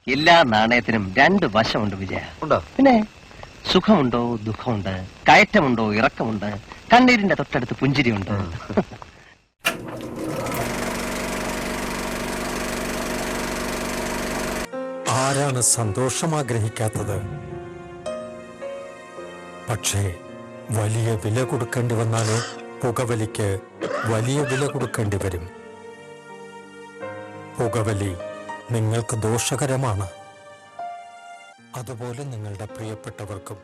എല്ലാ നാണയത്തിനും രണ്ട് വശമുണ്ട് വിജയ. ഉണ്ടോ? പിന്നെ സുഖമുണ്ടോ ദുഃഖമുണ്ട്, കയറ്റമുണ്ടോ ഇറക്കമുണ്ട്, കണ്ണീരിന്റെ തൊട്ടടുത്ത് പുഞ്ചിരിയുണ്ട്. ആരാണ് സന്തോഷം ആഗ്രഹിക്കാത്തത്? പക്ഷേ വലിയ വില കൊടുക്കേണ്ടി വന്നാലോ? പുകവലിക്ക് വലിയ വില കൊടുക്കേണ്ടി വരും. പുകവലി നിങ്ങൾക്ക് ദോഷകരമാണ്, അതുപോലെ നിങ്ങളുടെ പ്രിയപ്പെട്ടവർക്കും.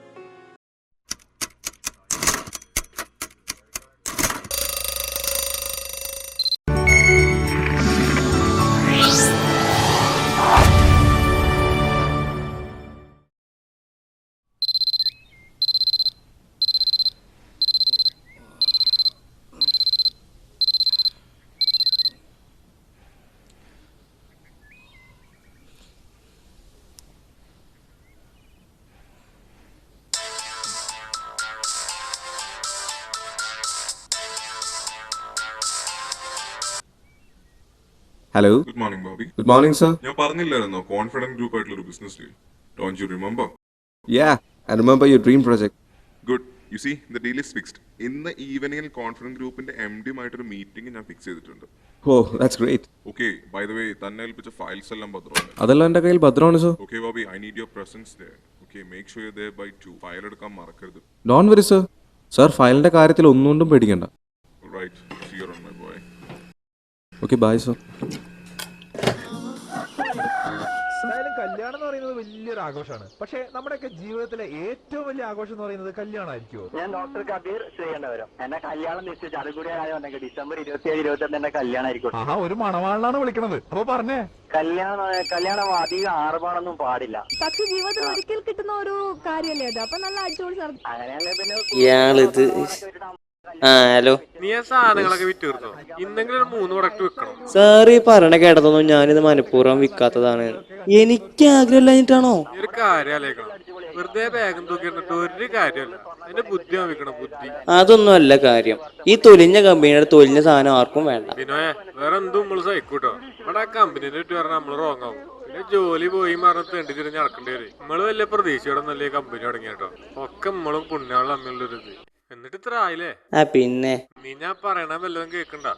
Hello. Good morning, Bobby. Good morning, sir. ഞാൻ പറഞ്ഞില്ലായിരുന്നോ കോൺഫിഡന്റ് ഗ്രൂപ്പ് ആയിട്ടുള്ള ഒരു business deal? Don't you remember? Yeah, I remember your dream project. Good. You see the deal is fixed. ഇന്ന് ഈവനിങ്ങിൽ കോൺഫിഡന്റ് ഗ്രൂപ്പിന്റെ MD-മായിട്ടൊരു മീറ്റിംഗ് ഞാൻ ഫിക്സ് ചെയ്തിട്ടുണ്ട്. Oh, that's great. Okay, by the way തന്നെ ഏൽപ്പിച്ച ഫയൽസ് എല്ലാം ഭദ്രമാണ്. അതെല്ലാം എൻ്റെ കയ്യിൽ ഭദ്രമാണ്, sir. Okay Bobby, I need your presence there. Okay, make sure you there by 2. File എടുക്കാൻ മറക്കരുത്. Don't worry, sir. സർ, ഫയലിൻ്റെ കാര്യത്തിൽ ഒന്നുകൊണ്ടും പേടിക്കണ്ട. Right, see you on my boy. Okay, bye, sir. കല്യാണം എന്ന് പറയുന്നത് വലിയൊരു ആഘോഷമാണ്. പക്ഷെ നമ്മുടെയൊക്കെ ജീവിതത്തിലെ ഏറ്റവും വലിയ ആഘോഷം എന്ന് പറയുന്നത് കല്യാണമായിരിക്കുമോ? ഞാൻ ഡോക്ടർ കബീർ ശ്രീകണ്ഠപുരം. എന്റെ കല്യാണം നിശ്ചയിച്ചു. അത് കൂടി ആയതുണ്ടെങ്കിൽ ഡിസംബർ 27, 28 എന്റെ കല്യാണം ആയിരിക്കും. ആഹാ, ഒരു മണവാളനാണ് വിളിക്കണത്. അപ്പൊ പറഞ്ഞേ, കല്യാണം അധികം ആർഭാടൊന്നും പാടില്ല. പക്ഷെ ജീവിതത്തിൽ ഒരിക്കൽ കിട്ടുന്ന ഒരു കാര്യല്ലേ അത്. അപ്പൊ നല്ല അടിച്ചുപൊളി നടത്തും. അങ്ങനെയല്ലേ പിന്നെ ഇയാളിത് ഹലോ, നീ ആ സാധനങ്ങളൊക്കെ വിറ്റ് തീർത്തോ? ഇന്നെങ്കിലും 3 പ്രൊഡക്റ്റ് വെക്കണം. സാറ് ഈ പറഞ്ഞ കേട്ടതൊന്നും ഞാനിത് മനഃപൂർവ്വം വിൽക്കാത്തതാണ്. എനിക്ക് ആഗ്രഹമില്ലാഞ്ഞിട്ടാണോ? ഒരു കാര്യം ആലോചിക്കണം. വെറുതെ ബാഗും തൂക്കിയിട്ട് ഒരു കാര്യമല്ല. അതിന്റെ ബുദ്ധി ആവിക്കണം, ബുദ്ധി. അതൊന്നും അല്ല കാര്യം. ഈ തൊലിഞ്ഞ കമ്പനിയുടെ തൊലിഞ്ഞ സാധനം ആർക്കും വേണ്ട. പിന്നെ വേറെ എന്തും നമ്മള് സഹിക്കൂട്ടോ. ഇവിടെ ആ കമ്പനിനെ പറ്റി പറഞ്ഞാൽ നമ്മള് റോങ് ആവും. പിന്നെ ജോലി പോയി മറന്ന് തെണ്ടി തിരിഞ്ഞ് നടക്കേണ്ടി വരും. നമ്മള് വലിയ പ്രതീക്ഷയോടെ നല്ല കമ്പനി തുടങ്ങിട്ടോ. ഒക്കെ നമ്മളും പുണ്യാളും തമ്മിലുള്ളൊരു ഇത്. എന്നിട്ട് ഇത്ര ആയില്ലേ? പിന്നെ നീ ഞാൻ പറയണ വല്ലതും കേൾക്കണ്ട.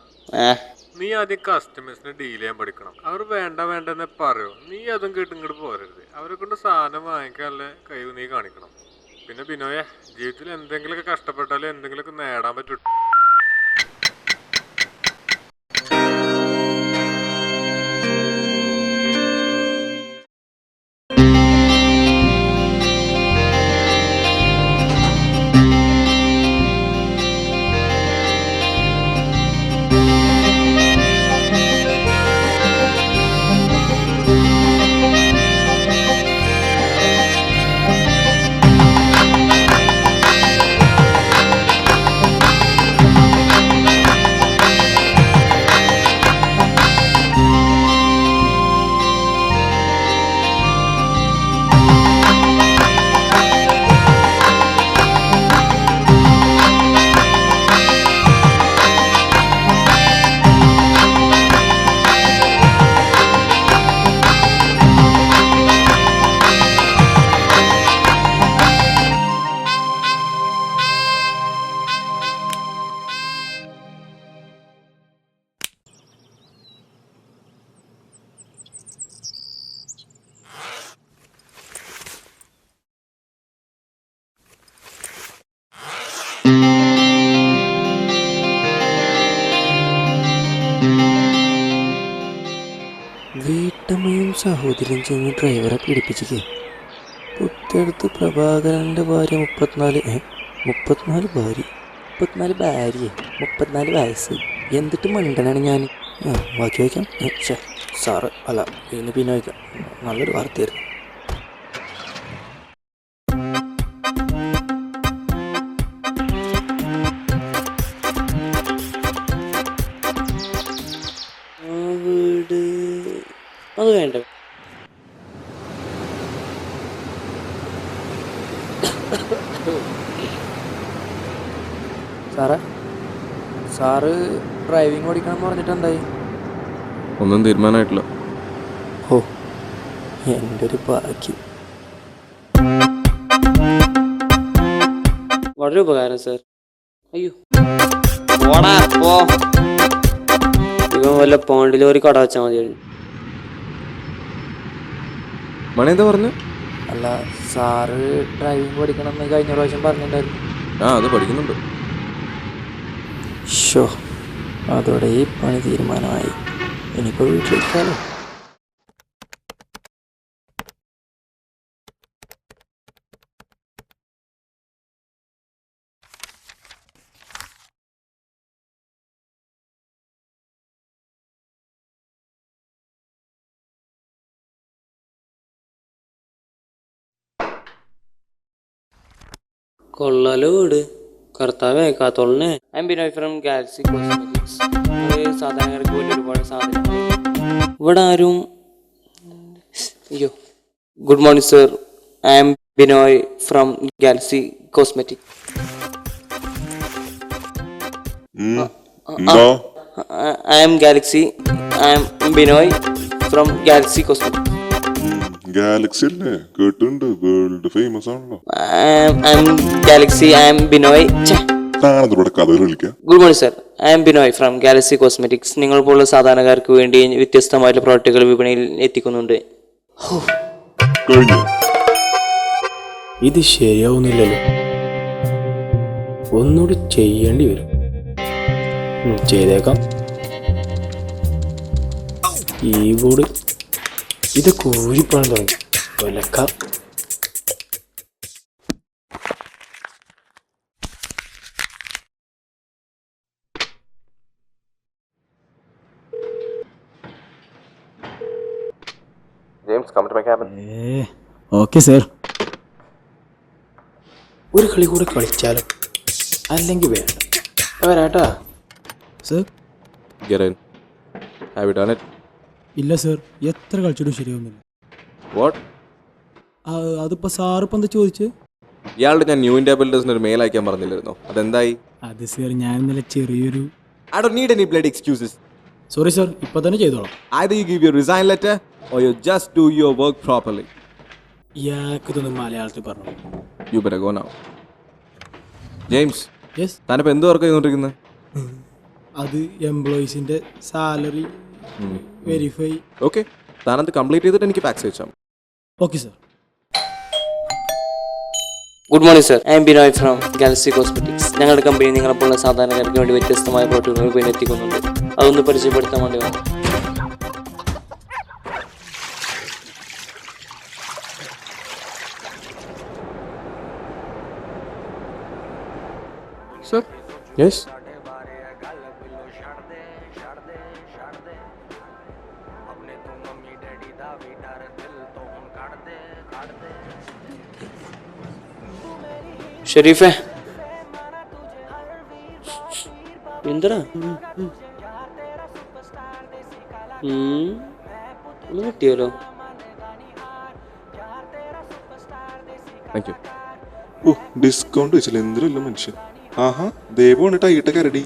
നീ ആദ്യം കസ്റ്റമേഴ്സിനെ ഡീൽ ചെയ്യാൻ പഠിക്കണം. അവർ വേണ്ട വേണ്ടെന്നെ പറയോ, നീ അതും കേട്ട് ഇങ്ങോട്ട് പോരരുത്. അവരെ കൊണ്ട് സാധനം വാങ്ങിക്കാനുള്ള കഴിവ് നീ കാണിക്കണം. പിന്നെ ബിനോയെ, ജീവിതത്തിൽ എന്തെങ്കിലുമൊക്കെ കഷ്ടപ്പെട്ടാലും എന്തെങ്കിലുമൊക്കെ നേടാൻ പറ്റും. വീട്ടമ്മയും സഹോദരിയും ചെന്ന് ഡ്രൈവറെ പീഡിപ്പിച്ചിക്കേ. പുത്തെടുത്ത് പ്രഭാകരൻ്റെ ഭാര്യ 34 ഭാര്യ 34 വയസ്സ്. എന്തിട്ട് മണ്ടനാണ് ഞാൻ. ബാക്കി വയ്ക്കാം. സാറ് അല്ല, ഇനി പിന്നെ വയ്ക്കാം. നല്ലൊരു വാർത്തയായിരുന്നു. വീട് അത് വേണ്ട. സാറ് ഡ്രൈവിംഗ് ഓടിക്കണം എന്ന് പറഞ്ഞിട്ട് എന്തായി? ഒന്നും തീരുമാനമായിട്ടില്ല. ഓ, എൻ്റെ ഒരു ഭാഗ്യം. വളരെ ഉപകാരം സാർ. അയ്യോ ഓടാ പോ. ഇവൻ വല്ല പോണ്ടിൽ ഒരു കട വെച്ചാൽ മതിയായിരുന്നു. മണി എന്താ പറഞ്ഞു? അല്ല സാറ് ഡ്രൈവിംഗ് പഠിക്കണം എന്ന് കഴിഞ്ഞ പ്രാവശ്യം പറഞ്ഞിട്ടുണ്ടായിരുന്നു. ആ അത് പഠിക്കുന്നുണ്ട്. ഷോ അതോടെ ഈ പണി തീരുമാനമായി. ഇനിയിപ്പോൾ വീട്ടിലിരിക്കാലോ. കൊള്ളാലോ വീട്. കർത്താവേ കാത്തോളനെ. I am Binoy from Galaxy cosmetics. സാധാരണക്കാർക്ക് വേണ്ടി ഒരുപാട് സാധനങ്ങൾ ഇവിടെ ആരും. അയ്യോ good morning sir. I am Binoy from Galaxy cosmetic. I am Galaxy. I am Binoy from Galaxy cosmetic. Galaxy അല്ലേ? കേട്ടുണ്ട്, വേൾഡ് ഫേമസ് ആണല്ലോ. I am Galaxy. I am Binoy. താനെന്തോടെ കഥ കളിക്കാം. Good morning sir. I am Binoy from Galaxy cosmetics. നിങ്ങൾ പോലുള്ള സാധാരണക്കാർക്ക് വേണ്ടി വ്യത്യസ്തമായിട്ടുള്ള പ്രോഡക്റ്റുകൾ വിപണിയിൽ എത്തിക്കുന്നുണ്ട്. ഇത് ശരിയാവുന്നില്ലല്ലോ. ഒന്നുകൂടി ചെയ്യേണ്ടി വരും. ചെയ്തേക്കാം. ഈ ബോർഡ് ഇത് കൂരിപ്പണം തുടങ്ങി. കൊലക്കാം. James, come to my cabin. Okay sir. ഒരു കളി കൂടെ കളിച്ചാലോ? അല്ലെങ്കിൽ വേണ്ട. വരാട്ടാ sir. Get in. Have you done it? ഇല്ല സർ, എത്ര കളിച്ചിട്ടും ശരിയാവുന്നില്ല. What? അതിപ്പോൾ സാറിപ്പോൾ എന്താ ചോദിച്ചത്? ഇയാളുടെ ഞാൻ ന്യൂ ഇന്ത്യ ബിൽഡേഴ്സിന് ഒരു മെയിൽ അയക്കാൻ പറഞ്ഞില്ലായിരുന്നോ? അതെന്തായി? അത് സർ ഞാൻ ഇന്നലെ ചെറിയൊരു I don't need any bloody excuses. Sorry sir, ഇപ്പോൾ തന്നെ ചെയ്തോളാം. Either you give your resign letter or you just do your work properly. ഇയാൾക്ക് ഇതൊന്നും മലയാളത്തിൽ പറഞ്ഞു. You better go now. James, yes. താനിപ്പോൾ എന്ത് വർക്ക് ചെയ്തുകൊണ്ടിരിക്കുന്നത്? അത് എംപ്ലോയീസിൻ്റെ സാലറി വെരിഫൈ. ഓക്കെ, താനത് കംപ്ലീറ്റ് ചെയ്തിട്ട് എനിക്ക് പാക്സ് അയച്ചാൽ. Okay sir. Good morning sir. I am Binoy from Galaxy cosmetics. ഞങ്ങളുടെ കമ്പനി നിങ്ങളെപ്പോലുള്ള സാധാരണക്കാർക്ക് വേണ്ടി വ്യത്യസ്തമായ പ്രോഡക്റ്റുകൾ വിപണിയിൽ എത്തിക്കുന്നുണ്ട്. അതൊന്ന് പരിചയപ്പെടുത്താൻ വേണ്ടി വന്നു. സർ. യെസ്. ഷെരീഫേ എന്തടാ ഒന്ന് കിട്ടിയല്ലോ. Thank you. ഓ, ഡിസ്കൗണ്ട് വെച്ചില്ല എന്തിനല്ല മനുഷ്യൻ. ആഹാ, ദേവമാണ് ടൈട്ട കരടി.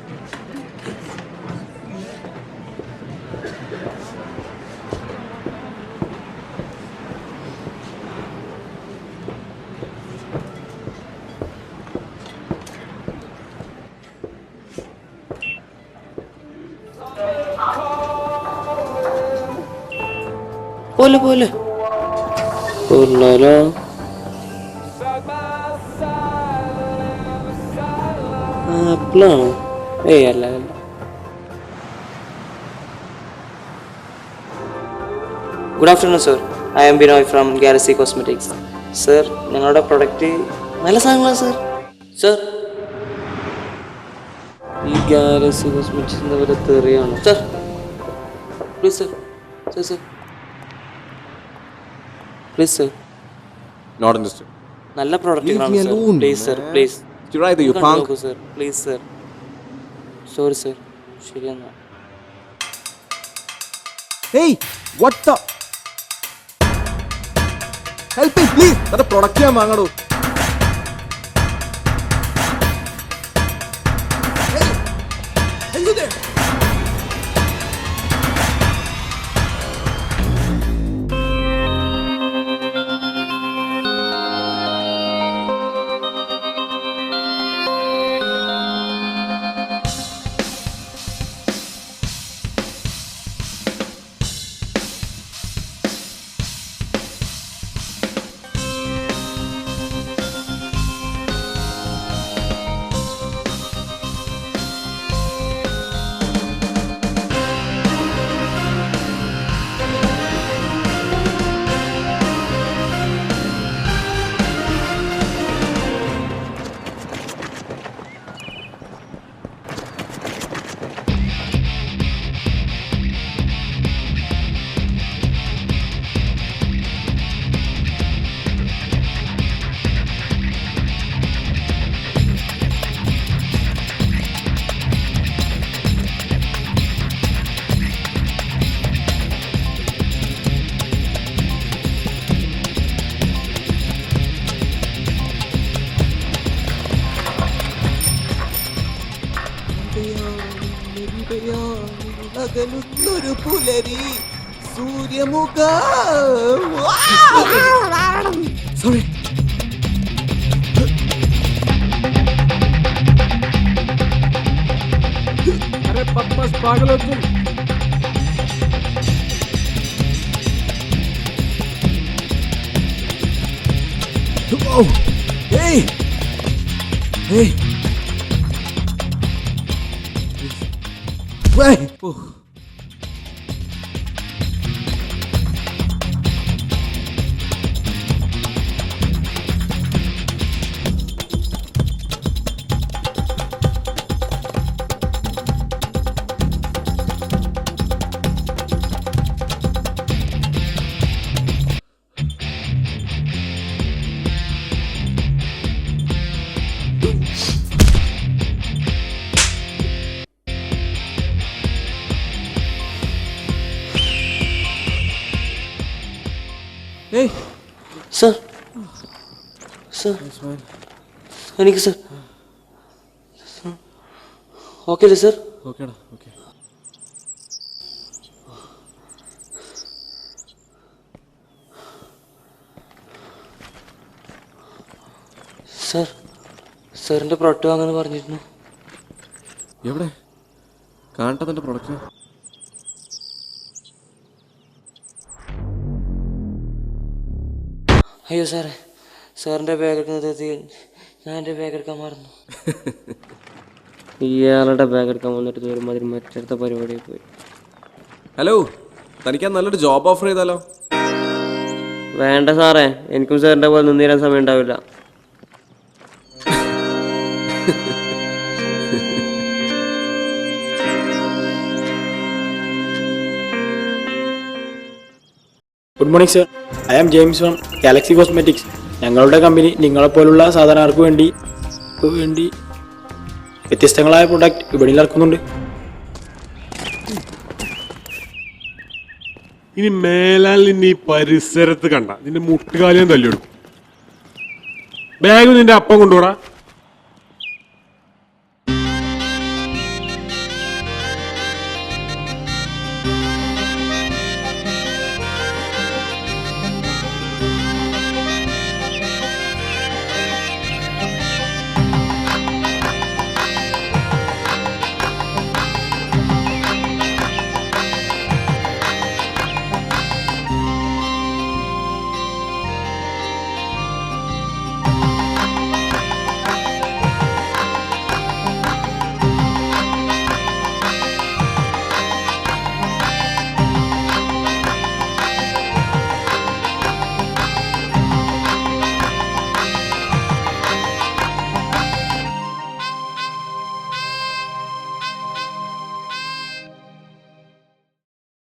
പോലെ പോലെ കൊള്ളാലോ. ആപ്പിളാണോ? ഏയ് അല്ല അല്ല. Good afternoon sir. I am Binoy from Galaxy cosmetics. Sir ഞങ്ങളുടെ പ്രൊഡക്റ്റ് നല്ല സാധനങ്ങളാണ് സർ. സർ ഈ ഗാലക്സി കോസ്മെറ്റിക്സിൻ്റെ വരെ തെറിയാണോ sir? Please sir. Sir sir please sir. Not interested. നല്ല പ്രോഡക്റ്റുകളാണ് Leave me sir. alone, please sir man. Please. You're either you punk. Sir please sir. Sorry sir. ശരി എന്നാ. Hey, what the? Help me, please. That product ഞാൻ വാങ്ങണോ? Hey, are you there? മിന്നുന്നൊരു Pulari സൂര്യമുഖ sorry अरे बस पागल हो तुम Oh! Hey! Hey! Hey! Oh. Hey! Sir sir എനിക്ക് sir okay അല്ലേ സർ? ഓക്കേടാ ഓക്കെ. സർ സാറിൻ്റെ പ്രൊഡക്റ്റ് വാങ്ങാമെന്ന് പറഞ്ഞിരുന്നു. എവിടെ കാണട്ടെ തൻ്റെ പ്രൊഡക്റ്റ്? അയ്യോ സാറേ, സാറിൻ്റെ ബാഗ് എടുക്കുന്നത് ഞാൻ എൻ്റെ ബാഗ് എടുക്കാൻ മറന്നു. ഇയാളുടെ ബാഗ് എടുക്കാൻ വന്നിട്ട് ഒരുമാതിരി മറ്റടുത്ത പരിപാടിയിൽ പോയി. ഹലോ, തനിക്ക് നല്ലൊരു ജോബ് ഓഫർ ചെയ്താലോ? വേണ്ട സാറേ, എനിക്കും സാറിൻ്റെ പോലെ നിന്നേരാൻ സമയം ഉണ്ടാവില്ല. Good morning sir, I am James from Galaxy cosmetics. ഞങ്ങളുടെ കമ്പനി നിങ്ങളെപ്പോലുള്ള സാധാരണക്കാർക്ക് വേണ്ടി വ്യത്യസ്തങ്ങളായ പ്രൊഡക്റ്റ് വിപണിയിൽ ഇറക്കുന്നുണ്ട്. ഇനി മേലാൽ നിന്നെ ഈ പരിസരത്ത് കണ്ട നിന്റെ മുട്ടുകാലിയും തല്ലിയെടുക്കും. ബാഗ് നിന്റെ അപ്പം കൊണ്ടുപോടാ.